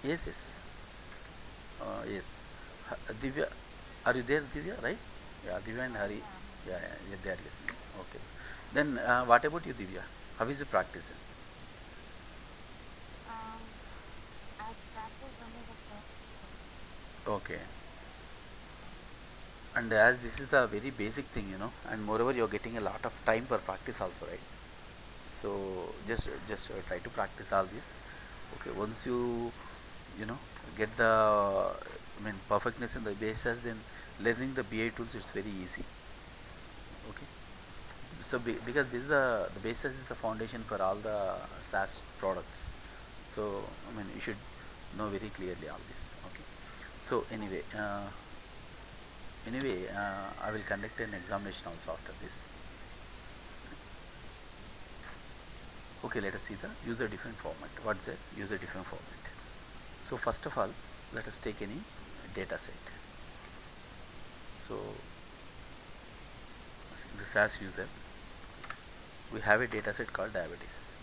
Yes, yes. Yes. Divya, are you there, Divya? Right? Yeah, Divya and Hari. Yeah, yeah, yeah, they are listening. Okay. Then, what about you, Divya? How is your practice? Okay. And as this is the very basic thing, and moreover, you're getting a lot of time for practice also, right? So just try to practice all this. Okay. Once you know get the perfectness in the basis, then learning the BI tools it's very easy. Okay. So because this is the basis is the foundation for all the SaaS products. So you should know very clearly all this. Okay. So anyway, I will conduct an examination also after this. Okay, let us see the user defined format. What's a user defined format? So first of all, let us take any data set. So in the SaaS user, we have a data set called diabetes.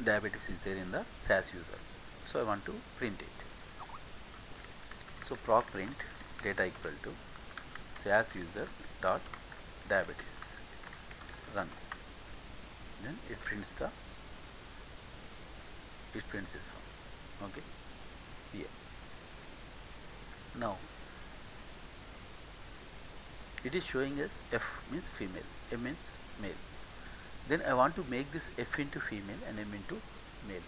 Diabetes is there in the SaaS user. So I want to print it. So proc print data equal to SaaS user dot diabetes. Run. Then it prints this one. Okay. Yeah. Now it is showing us F means female, M means male. Then I want to make this F into female and M into male.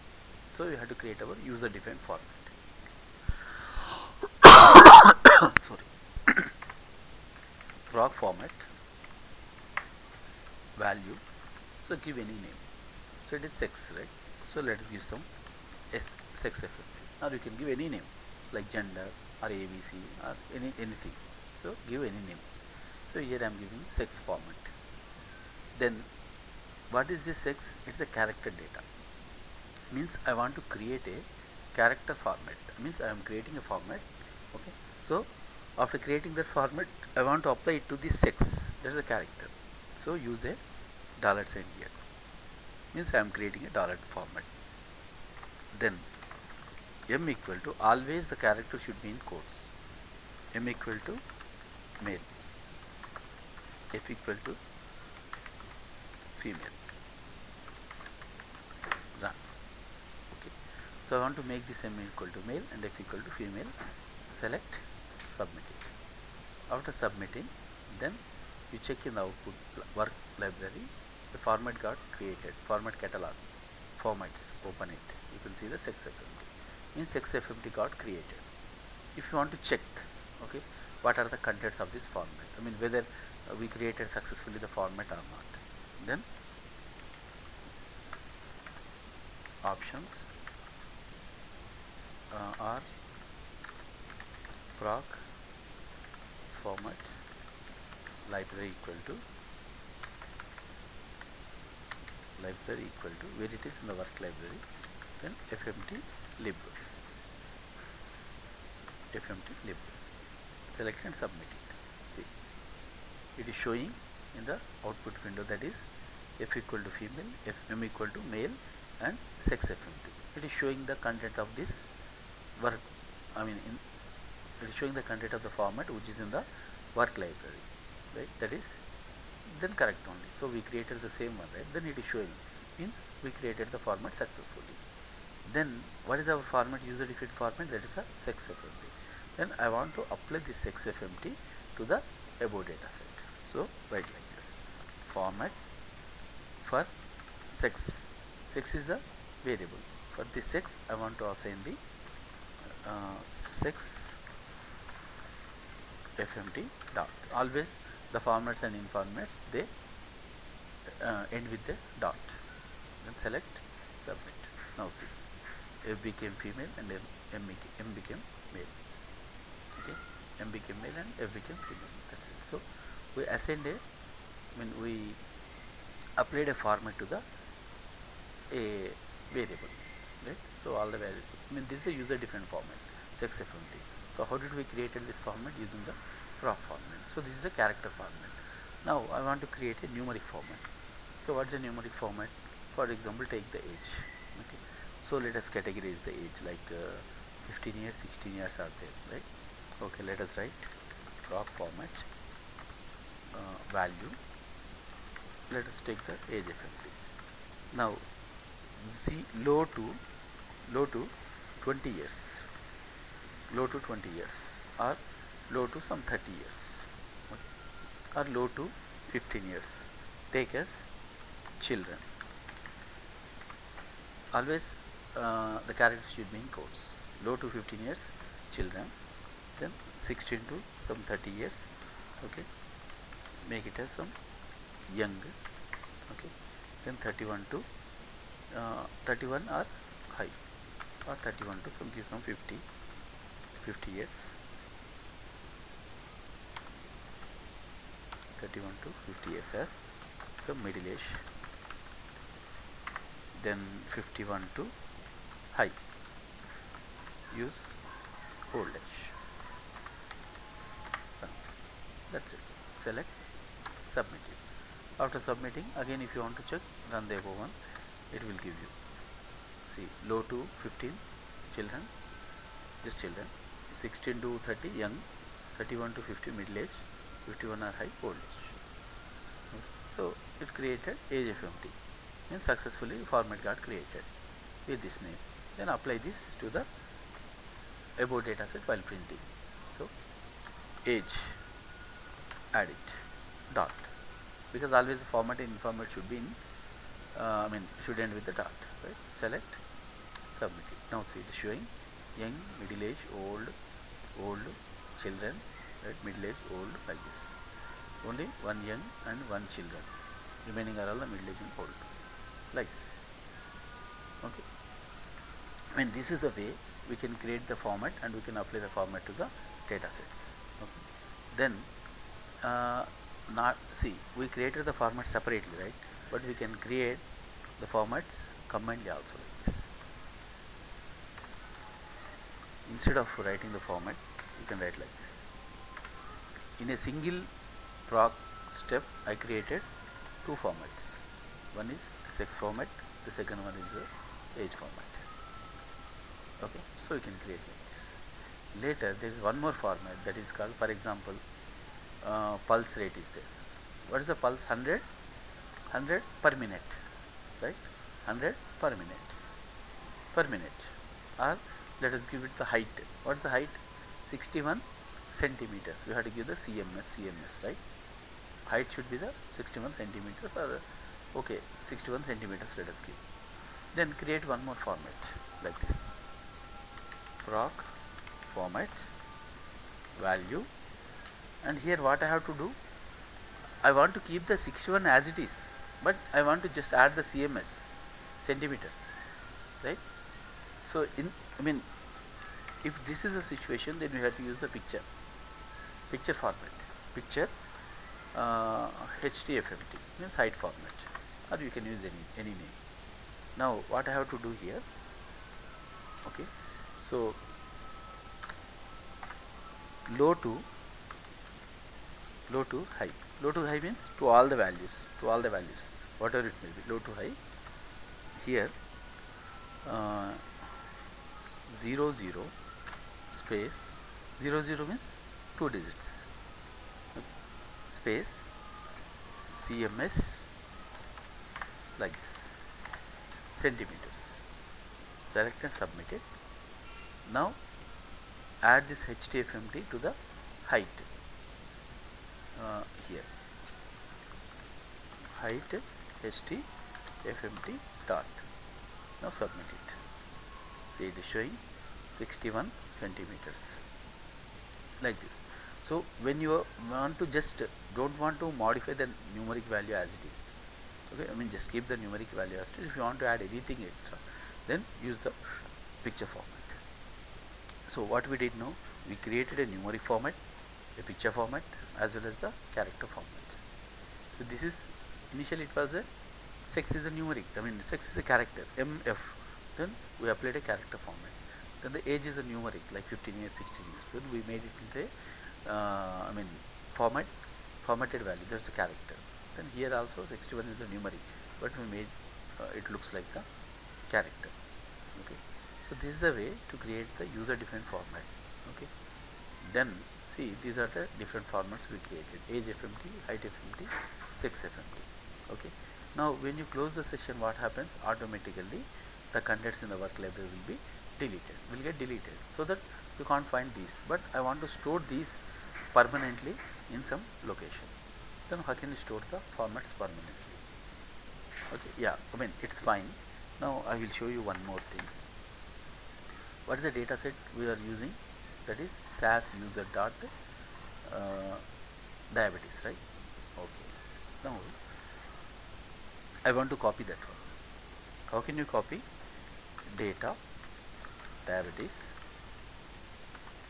So we have to create our user defined format. Sorry. Proc format value. So give any name. So it is sex, right? So let's give some sex FFT. Or you can give any name like gender or ABC or anything. So give any name. So here I am giving sex format. Then what is this sex? It's a character data. Means I want to create a character format. Means I am creating a format. Okay. So after creating that format, I want to apply it to the sex. That is a character. So use a dollar sign here. Means I am creating a dollar format. Then M equal to, always the character should be in quotes. M equal to male. F equal to female. Run. Okay. So I want to make this M equal to male and F equal to female. Select, submit it. After submitting, then you check in the output work library. The format got created. Format catalog. Formats. Open it. You can see the sex FMT. Means sex FMT got created. If you want to check, okay, what are the contents of this format? Whether we created successfully the format or not. Then options are proc format library equal to where it is in the work library, then FMT lib. Select and submit it. See, it is showing in the output window, that is F equal to female, M equal to male and sex FMT. It is showing the content of this work, it is showing the content of the format which is in the work library, right? That is then correct only. So we created the same one, right? Then it is showing, means we created the format successfully. Then what is our format, user defined format? That is a sex FMT. Then I want to apply this sex FMT to the above data set. So write like this: format for sex. Sex is the variable. For this sex, I want to assign the sex FMT dot. Always the formats and informats, they end with the dot. Then select, submit. Now see, F became female and M became male. Okay, M became male and F became female. That's it. So we assigned we applied a format to the a variable, right? So all the values. This is a user defined format, sex FMT. So how did we create this format? Using the proc format. So this is a character format. Now I want to create a numeric format. So what's a numeric format? For example, take the age. Okay. So let us categorize the age, like 15 years, 16 years are there, right? Okay, let us write proc format value. Let us take the age effective. Now low to 20 years, low to 20 years, or low to some 30 years, okay, or low to 15 years. Take as children. Always the characters should be in quotes. Low to 15 years, children. Then 16 to some 30 years, okay, make it as some young, okay. Then 31 to 31 or high, or 31 to some, give some 50 years, 31 to 50 years as some middle age. Then 51 to high, use old age. That's it. Select, submit it. After submitting, again if you want to check, run the above one, it will give you. See, low to 15, children, just children. 16 to 30, young. 31 to 50, middle age. 51 are high, old age. Okay. So it created age FMT. Means successfully format got created with this name. Then apply this to the above dataset while printing. So age, add it, dot, because always the formatting format should be in should end with the dot, right? Select, submit it. Now see, it is showing young, middle age, old, children, right? Middle age, old, like this. Only one young and one children, remaining are all the middle age and old, like this. Okay, this is the way we can create the format, and we can apply the format to the data sets. Okay. Then we created the format separately, right? But we can create the formats combinedly also, like this. Instead of writing the format, you can write like this. In a single proc step, I created two formats. One is the sex format, the second one is the age format. Okay, so you can create like this. Later there is one more format that is called, for example, pulse rate is there. What is the pulse? 100 per minute, right? 100 per minute. Or let us give it the height. What is the height? 61 centimeters. We have to give the CMS, right? Height should be the 61 centimeters, or okay, 61 centimeters let us give. Then create one more format like this. Proc format value, and here what I have to do, I want to keep the 61 as it is, but I want to just add the CMS, centimeters, right? So if this is the situation, then we have to use the picture format, picture HTFMT, means height format, or you can use any name. Now what I have to do here, okay, so low to high. Low to high means to all the values, whatever it may be, low to high. Here 00 space 00 means 2 digits, okay, space CMS, like this, centimeters. Select and submit it. Now add this HTFMT to the height. Here height HTFMT dot. Now submit it. See, it is showing 61 centimeters, like this. So when you want to don't want to modify the numeric value as it is, okay, just keep the numeric value as it is. If you want to add anything extra, then use the picture format. So what we did now, we created a numeric format, a picture format, as well as the character format. So this is, initially it was a sex is a numeric, sex is a character, MF. Then we applied a character format. Then the age is a numeric, like 15 years, 16 years. Then we made it with a formatted value, that's the character. Then here also 61 is a numeric, but we made it looks like the character. Okay, so this is the way to create the user defined formats. Okay, then see, these are the different formats we created: age FMT, height FMT, sex FMT. Okay, now when you close the session, what happens? Automatically the contents in the work library will be deleted, will get deleted, so that you can't find these. But I want to store these permanently in some location. Then how can you store the formats permanently? Okay, yeah, I mean it's fine. Now I will show you one more thing. What is the data set we are using? That is SAS user dot diabetes, right? Okay, now I want to copy that one. How can you copy? Data diabetes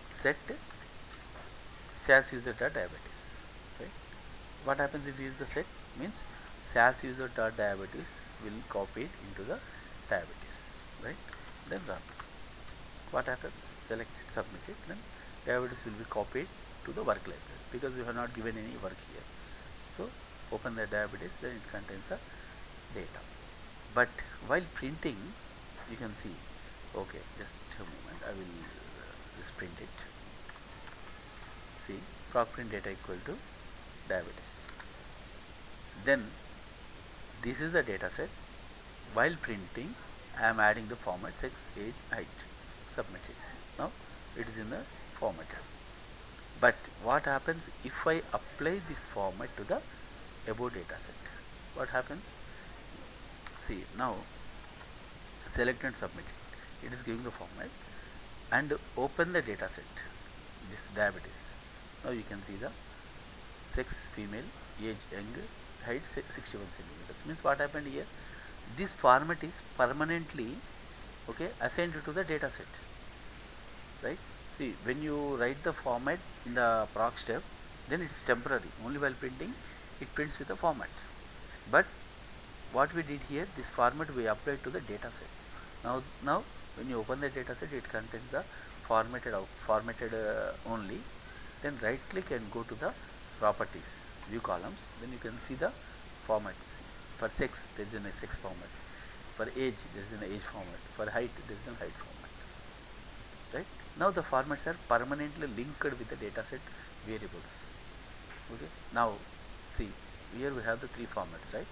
set SAS user dot diabetes, right? What happens if you use the set? Means SAS user dot diabetes will copy it into the diabetes, right? Then run. What happens? Select it, submit it, then diabetes will be copied to the work library, because we have not given any work here. So open the diabetes, then it contains the data. But while printing, you can see, okay, just a moment, I will just print it. See, proc print data equal to diabetes. Then this is the data set. While printing, I am adding the format sex, age, height. Submit it. Now it is in the formatted. But what happens if I apply this format to the above data set? What happens? See, now select and submit it. It is giving the format, and open the data set, this diabetes. Now you can see the sex female, age young, height 61 centimeters. Means what happened here? This format is permanently, okay, assigned to the data set, right? See, when you write the format in the proc step, then it is temporary. Only while printing, it prints with the format. But what we did here, this format we applied to the data set. Now when you open the data set, it contains the formatted only. Then right click and go to the properties, view columns. Then you can see the formats. For sex, there is a sex format. For age, there is an age format. For height, there is a height format. Right? Now the formats are permanently linked with the dataset variables. Okay. Now see, here we have the three formats, right?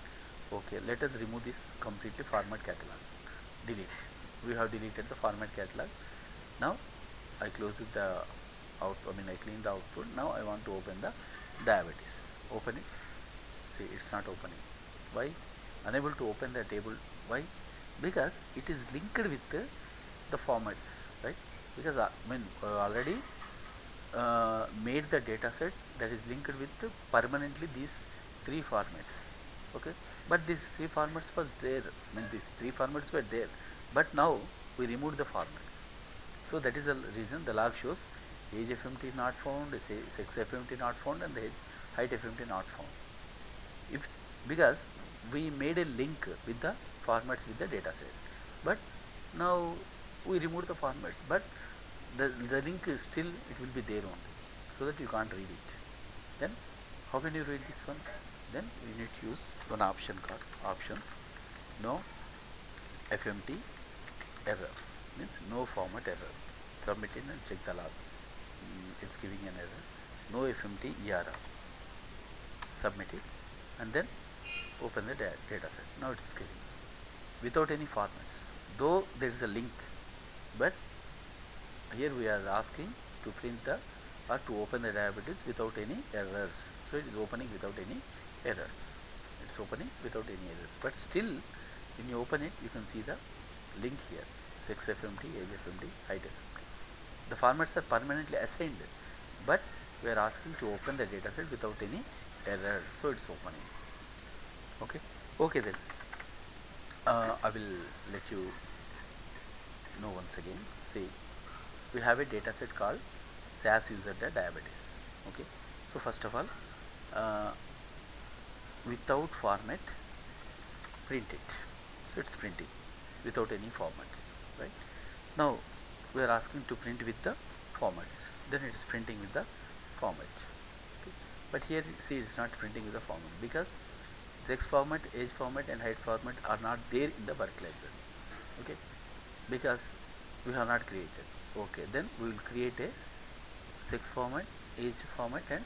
Okay. Let us remove this completely format catalog. Delete. We have deleted the format catalog. Now I close the I clean the output. Now I want to open the diabetes. Open it. See, it's not opening. Why? Unable to open the table. Why? Because it is linked with the formats, right? Because already made the data set that is linked with permanently these three formats. Okay, but these three formats was there. These three formats were there, but now we removed the formats. So that is the reason the log shows age FMT not found, sex FMT not found, and the height FMT not found. If because we made a link with the formats with the data set, but now we removed the formats, but the link is still, it will be there only, so that you can't read it. Then how can you read this one? Then you need to use one option called options. No FMT error, means no format error. Submit it and check the log. It's giving an error. No FMT ERR. Submit it and then open the data set. Now it is giving without any formats, though there is a link, but here we are asking to print the or to open the diabetes without any errors. So it is opening without any errors. It's opening without any errors, but still when you open it, you can see the link here: sex FMT, age FMT, height FMT. The formats are permanently assigned, but we are asking to open the data set without any error, so it's opening. Okay then I will let you know once again. See, we have a data set called SAS user diabetes. Okay, so first of all, without format, print it. So it's printing without any formats, right? Now we are asking to print with the formats, then it is printing with the format. Okay. But here see, it's not printing with the format because sex format, age format and height format are not there in the work library. Okay, because we have not created. Okay, then we will create a sex format, age format and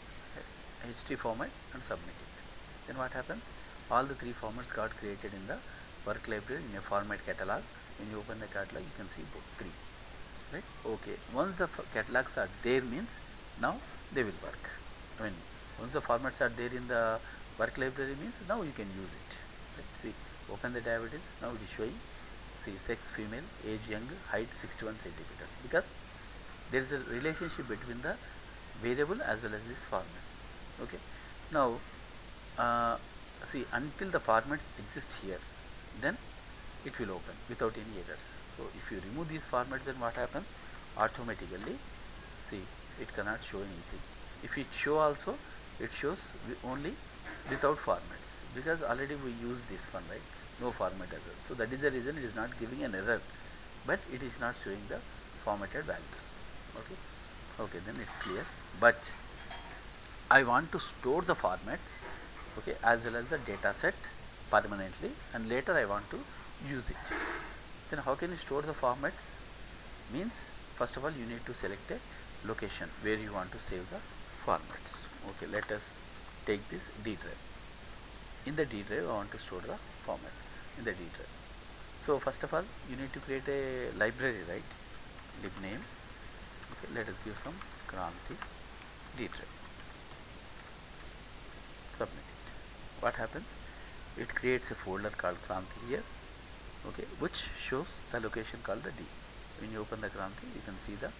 HT format and submit it. Then what happens? All the three formats got created in the work library in a format catalog. When you open the catalog, you can see both three, right? Okay, once the catalogs are there means now they will work. I mean, once the formats are there in the work library means now you can use it, right? See, open the diabetes, now it is showing, see, sex female, age young, height 61 centimeters, because there is a relationship between the variable as well as these formats. Okay, now see, until the formats exist here, then it will open without any errors. So if you remove these formats, then what happens? Automatically, see, it cannot show anything. If it show also, it shows only without formats, because already we use this one, right? No format error. So that is the reason it is not giving an error, but it is not showing the formatted values. Okay, okay, then it's clear. But I want to store the formats, okay, as well as the data set permanently, and later I want to use it. Then how can you store the formats? Means, first of all, you need to select a location where you want to save the formats. Okay, let us take this D drive. In the D drive, I want to store the formats in the D drive. So first of all, you need to create a library, right? Lib name. Okay, let us give some Kranti D drive. Submit it. What happens? It creates a folder called Kranti here, okay, which shows the location called the D. When you open the Kranti, you can see the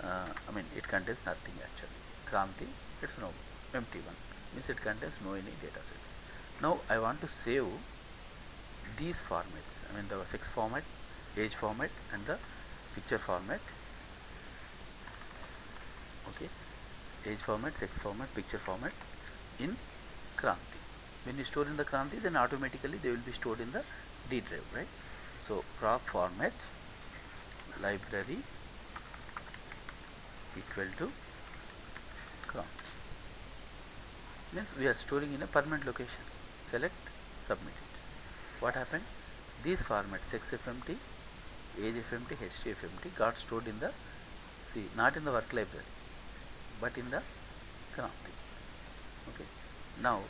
I mean, it contains nothing actually. Kranti, it's no empty one, means it contains no any data sets. Now I want to save these formats, I mean the sex format, age format and the picture format. Okay, age format, sex format, picture format in Kranti. When you store in the Kranti, then automatically they will be stored in the D drive, right? So proc format library equal to Kranti, means we are storing in a permanent location. Select, submit it. What happened? These formats, sex FMT, age FMT, HT FMT got stored in the, see, not in the work library, but in the Kranti. Okay, now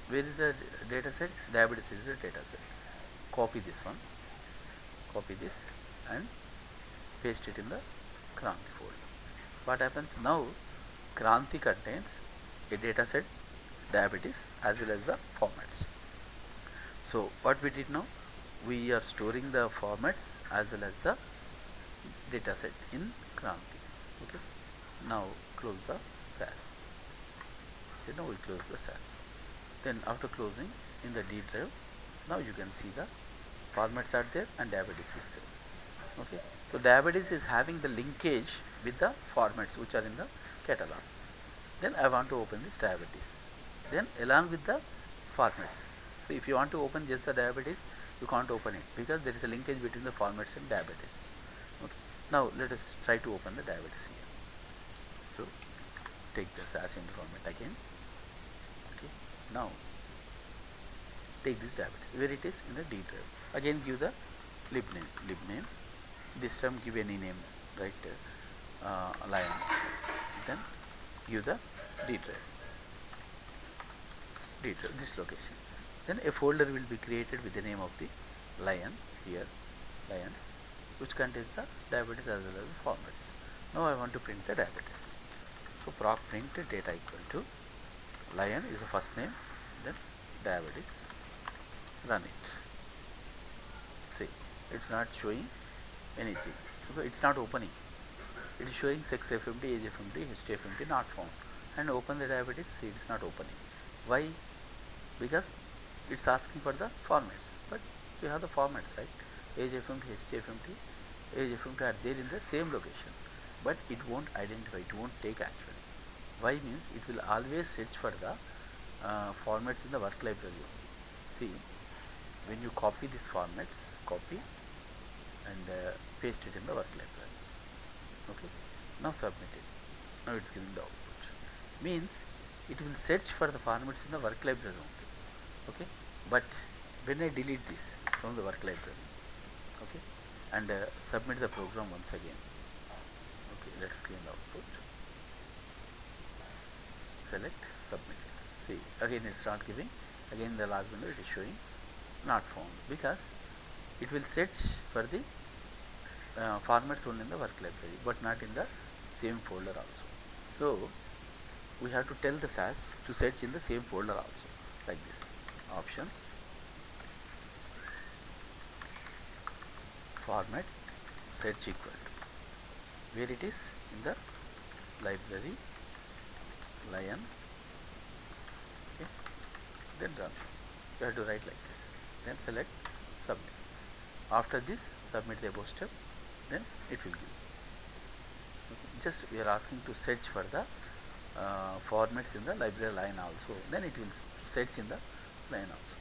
where is the data set? Diabetes is the data set. Copy this one, copy this and paste it in the Kranti folder. What happens? Now Kranti contains a data set diabetes as well as the formats. So what we did now, we are storing the formats as well as the data set in Kranti. Okay, now close the SAS. So now we close the SAS. Then after closing, in the D drive, now you can see the formats are there and diabetes is there. Okay, so diabetes is having the linkage with the formats which are in the catalog. Then I want to open this diabetes, then along with the formats. So if you want to open just the diabetes, you can't open it because there is a linkage between the formats and diabetes. Okay, now let us try to open the diabetes here. So take the SAS into format again. Okay, now take this diabetes where it is in the D drive. Again give the lib name. This time give any name, right? Lion. Then give the D drive, this location. Then a folder will be created with the name of the lion here, lion, which contains the diabetes as well as the formats. Now I want to print the diabetes. So proc print data equal to lion is the first name, then diabetes. Run it. See, it's not showing anything. Okay, it's not opening. It is showing sex FMT, age FMT, HT FMT not found. And open the diabetes, see, it's not opening. Why? Because it's asking for the formats, but we have the formats, right? Age FMT, HT FMT, age FMT are there in the same location, but it won't identify, it won't take actually. Why? Means it will always search for the formats in the work library. See, when you copy these formats, copy and paste it in the work library. Okay, now submit it. Now it's giving the output. Means it will search for the formats in the work library only. Okay, but when I delete this from the work library, okay, and submit the program once again. Okay, let's clean the output, select, submit it. See, again it's not giving, again the log window it is showing not found, because it will search for the formats only in the work library but not in the same folder also. So we have to tell the SAS to search in the same folder also, like this. Options, format, search equal to, where it is in the library lion. Okay, then run. You have to write like this, then select, submit. After this, submit the above step, then it will give. Okay. Just we are asking to search for the formats in the library line also, then it will search in the line also.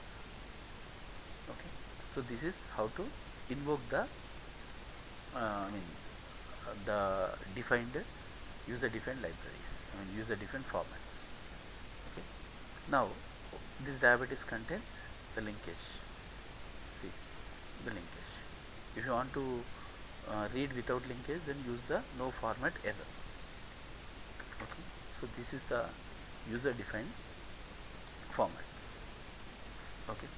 Okay, so this is how to invoke the the defined user defined libraries, user defined formats. Okay, now this diabetes contains the linkage. See the linkage. If you want to read without linkage, then use the no format error. Okay, so this is the user defined formats. Okay,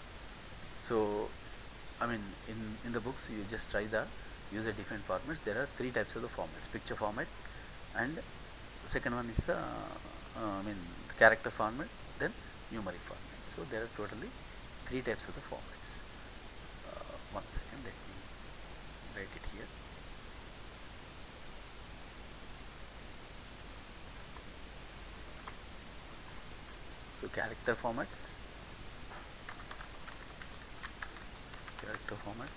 so in the books you just try the user defined formats. There are three types of the formats: picture format, and second one is the character format, then numeric format. So there are totally three types of the formats. One second, let me write it here. So character formats, character format,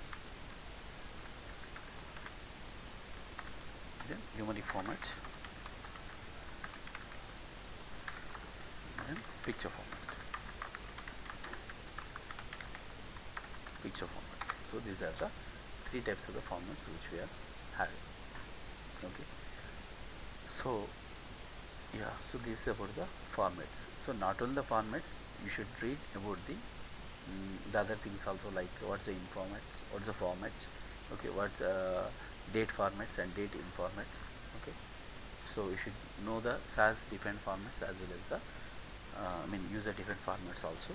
then numeric format, then picture format. Picture format. So these are the three types of the formats which we are having. Okay. So yeah, so this is about the formats. So not only the formats, you should read about the other things also, like what's the in formats, what's the format, okay, what's date formats and date in formats. Okay, so you should know the SAS defined formats as well as the user defined formats also.